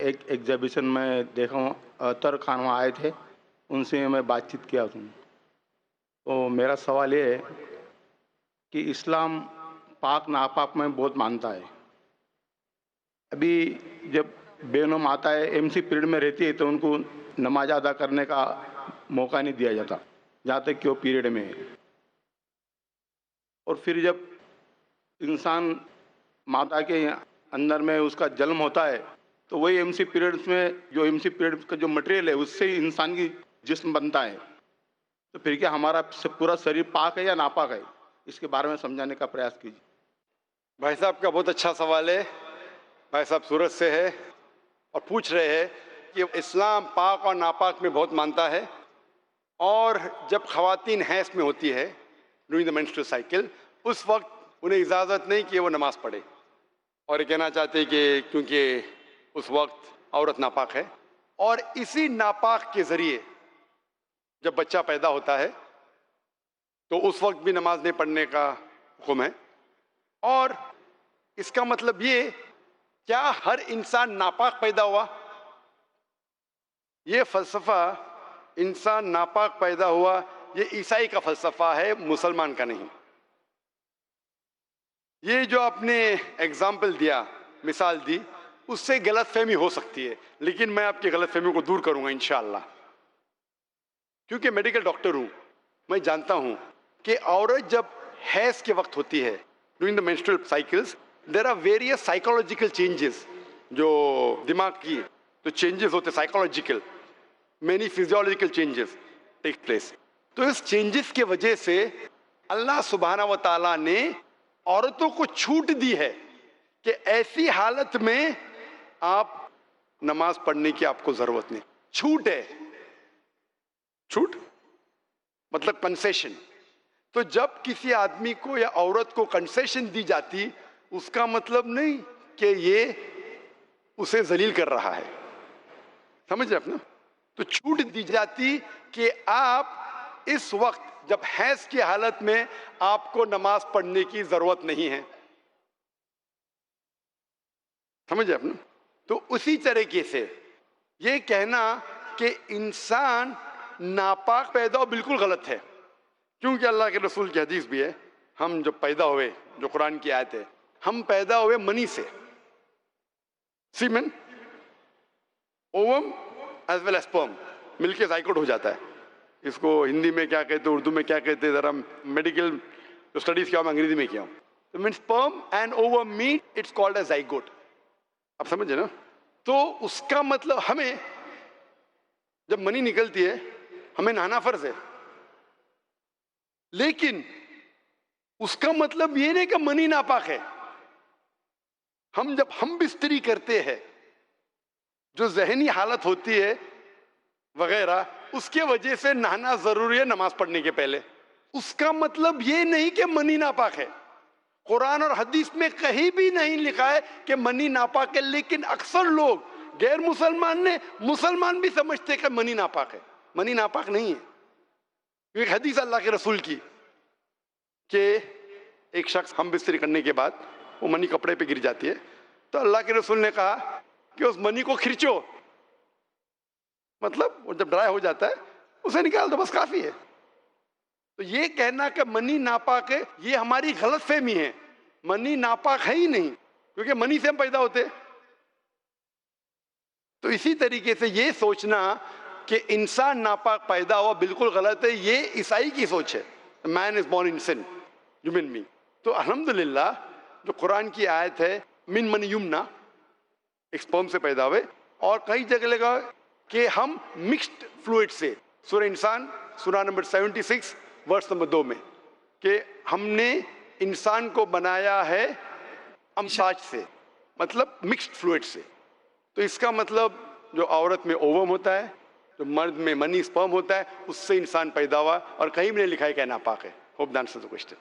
ایک ایگزیبیشن میں دیکھا ہوں، اطہر خان وہاں آئے تھے، ان سے میں بات چیت کیا تم. تو میرا سوال یہ ہے کہ اسلام پاک ناپاک میں بہت مانتا ہے. ابھی جب بینم آتا ہے، ایم سی پیریڈ میں رہتی ہے تو ان کو نماز ادا کرنے کا موقع نہیں دیا جاتا جہاں تک کہ وہ پیریڈ میں ہے. اور پھر جب انسان ماتا کے اندر میں اس کا جنم ہوتا ہے تو وہی ایم سی پیریڈ میں جو ایم سی پیریڈ کا جو مٹیریل ہے اس سے ہی انسان کی جسم بنتا ہے. تو پھر کیا ہمارا پورا شریر پاک ہے یا ناپاک ہے؟ اس کے بارے میں سمجھانے کا پریاس کیجیے. بھائی صاحب کا بہت اچھا سوال ہے. بھائی صاحب سورت سے ہے اور پوچھ رہے ہیں کہ اسلام پاک اور ناپاک میں بہت مانتا ہے، اور جب خواتین حیض میں ہوتی ہے ڈیورنگ دا مینسٹرل سائیکل، اس وقت انہیں اجازت نہیں کہ وہ نماز پڑھے، اور یہ کہنا چاہتے ہیں کہ کیونکہ اس وقت عورت ناپاک ہے، اور اسی ناپاک کے ذریعے جب بچہ پیدا ہوتا ہے تو اس وقت بھی نماز نہیں پڑھنے کا حکم ہے. اور اس کا مطلب یہ، کیا ہر انسان ناپاک پیدا ہوا؟ یہ فلسفہ انسان ناپاک پیدا ہوا یہ عیسائی کا فلسفہ ہے، مسلمان کا نہیں. یہ جو آپ نے ایگزامپل دیا، مثال دی، اس سے غلط فہمی ہو سکتی ہے، لیکن میں آپ کی غلط فہمی کو دور کروں گا انشاءاللہ. کیونکہ میڈیکل ڈاکٹر ہوں، میں جانتا ہوں کہ عورت جب حیض کے وقت ہوتی ہے during the menstrual cycles, there are various psychological changes, جو دماغ کی تو چینجز ہوتے psychological, many physiological changes take place. تو اس چینجز کی وجہ سے اللہ سبحانہ و تعالیٰ نے عورتوں کو چھوٹ دی ہے کہ ایسی حالت میں آپ نماز پڑھنے کی آپ کو ضرورت نہیں. چھوٹ ہے، چھوٹ مطلب کنسیشن. تو جب کسی آدمی کو یا عورت کو کنسیشن دی جاتی، اس کا مطلب نہیں کہ یہ اسے ذلیل کر رہا ہے. سمجھ رہے اپنا؟ تو چھوٹ دی جاتی کہ آپ اس وقت جب حیض کی حالت میں آپ کو نماز پڑھنے کی ضرورت نہیں ہے. سمجھ رہے اپنا؟ تو اسی طریقے سے یہ کہنا کہ انسان ناپاک پیدا ہو بالکل غلط ہے. کیونکہ اللہ کے رسول کی حدیث بھی ہے، ہم جب پیدا ہوئے، جو قرآن کی آیت ہے، ہم پیدا ہوئے منی سے، semen, ovum as well as sperm, مل کے زائگوٹ ہو جاتا ہے. اس کو ہندی میں کیا کہتے ہیں، اردو میں کیا کہتے ہیں، ذرا میڈیکل جو اسٹڈیز کیا ہوں میں انگریزی میں کیا ہوں. تو مین sperm and ovum meet, it's called as zygote. آپ سمجھے نا؟ تو اس کا مطلب ہمیں جب منی نکلتی ہے ہمیں نہانا فرض ہے، لیکن اس کا مطلب یہ نہیں کہ منی ناپاک ہے. جب ہم بستری کرتے ہیں، جو ذہنی حالت ہوتی ہے وغیرہ، اس کے وجہ سے نہانا ضروری ہے نماز پڑھنے کے پہلے. اس کا مطلب یہ نہیں کہ منی ناپاک ہے. قرآن اور حدیث میں کہیں بھی نہیں لکھا ہے کہ منی ناپاک ہے، لیکن اکثر لوگ غیر مسلمان بھی سمجھتے کہ منی ناپاک ہے. منی ناپاک نہیں ہے. ایک حدیث اللہ کے رسول کی کہ ایک شخص ہم بستری کرنے کے بعد وہ منی کپڑے پہ گر جاتی ہے، تو اللہ کے رسول نے کہا کہ اس منی کو کھرچو، مطلب وہ جب ڈرائی ہو جاتا ہے اسے نکال دو، بس کافی ہے. تو یہ کہنا کہ منی ناپاک ہے یہ ہماری غلط فہمی ہے. منی ناپاک ہے ہی نہیں، کیونکہ منی سے ہم پیدا ہوتے. تو اسی طریقے سے یہ سوچنا کہ انسان ناپاک پیدا ہوا بالکل غلط ہے. یہ عیسائی کی سوچ ہے، man is born in sin, human being. تو الحمدللہ جو قرآن کی آیت ہے من من یمنا، ایک سپرم سے پیدا ہوئے، اور کئی جگہ لگا کہ ہم مکسڈ فلوئڈ سے، سورہ انسان سورہ نمبر 76 ورس نمبر 2 میں، کہ ہم نے انسان کو بنایا ہے امشاج سے، مطلب مکسڈ فلوئڈ سے. تو اس کا مطلب جو عورت میں اووم ہوتا ہے، جو مرد میں منی سپرم ہوتا ہے، اس سے انسان پیدا ہوا، اور کہیں بھی نہیں لکھا ہے کہ ناپاک ہے. Hope the answers the question.